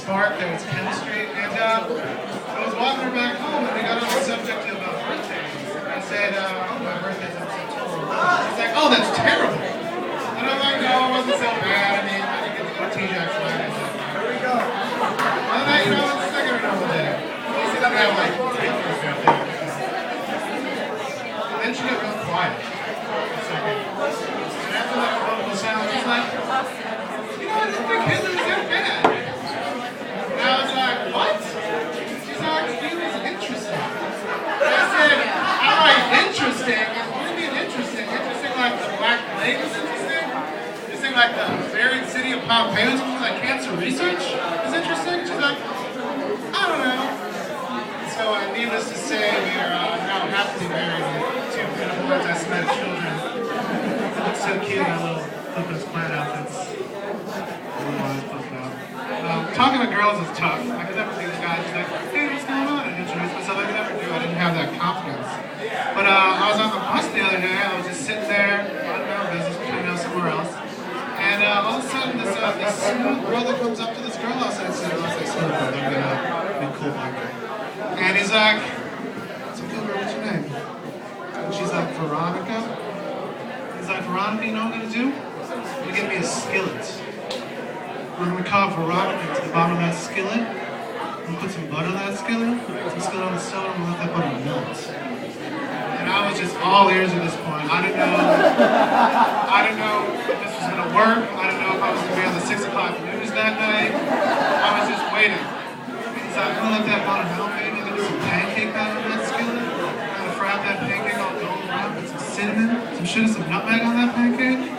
spark, there was chemistry, and I was walking her back home, and we got on the subject of birthdays. I said, oh, my birthday's in September. She's like, oh, that's terrible. And I'm like, no, it wasn't so bad. I mean, I didn't get to go to TJ's wedding. Here we go. And then, you know, it's like a normal day. At least I didn't have, like, pictures or something. And then she got real quiet for a second. And after that political silence, she's like, you know, I didn't think Hitler was that bad. And I was like, what? She's like, he was interesting. And I said, all right, interesting? What do you mean interesting? Interesting like the Black Plague was interesting? Interesting like the buried city of Pompeii was interesting? Like cancer research is interesting? She's like, I don't know. So needless to say, we are now happily married with two beautiful anti-Semitic children. They look so cute in our little Flippers Klan outfits. Talking to girls is tough. I could never be the guy who's like, hey, what's going on? And introduce myself. I could never do. I didn't have that confidence. But I was on the bus the other day. I was just sitting there, minding my own business, trying to know somewhere else. And all of a sudden, this smooth brother comes up to this girl outside. I was like, smooth brother, I'm cool biker. And he's like, so cool girl, what's your name? And she's like, Veronica. He's like, Veronica, you know what I'm going to do? I'm going to get me a skillet. We're going to carve Veronica to the bottom of that skillet. We'll put some butter on that skillet. Put some skillet on the stove, and we'll let that butter melt. And I was just all ears at this point. I didn't know if this was going to work. I didn't know if I was going to be on the 6 o'clock news that night. I was just waiting. So I'm going to let that butter melt, baby. I'm going to do some pancake batter on that skillet. I'm going to fry up that pancake all golden brown, put some cinnamon, some sugar, some nutmeg on that pancake.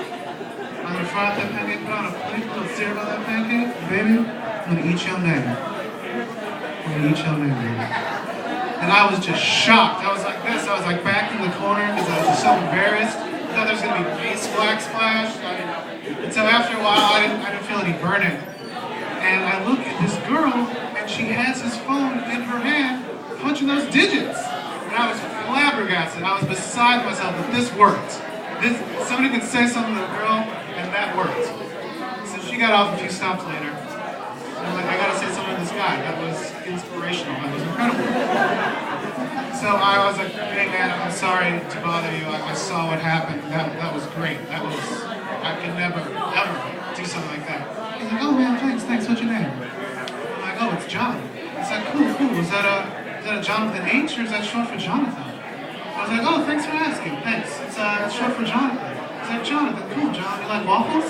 I'm going to fry up that pancake, put on a plate, put a syrup on that pancake. Baby, I'm going to eat your name. I'm going to eat your name, baby. And I was just shocked. I was like this. I was like back in the corner because I was just so embarrassed. I thought there was going to be face black splash. And so after a while, I didn't feel any burning. And I look at this girl, and she has his phone in her hand, punching those digits. And I was flabbergasted. I was beside myself that this worked. Somebody could say something to the girl, and that worked. So she got off a few stops later. I'm like, I gotta say something to this guy. That was inspirational. That was incredible. So I was like, hey man, I'm sorry to bother you. I saw what happened. That was great. I could never, ever do something like that. He's like, oh man, thanks. What's your name? I'm like, oh, it's John. He's like, cool. Is that a John with an H, or is that short for Jonathan? I was like, oh, thanks for asking. Thanks. It's short for Jonathan. He's like, Jonathan, cool, John. You like waffles?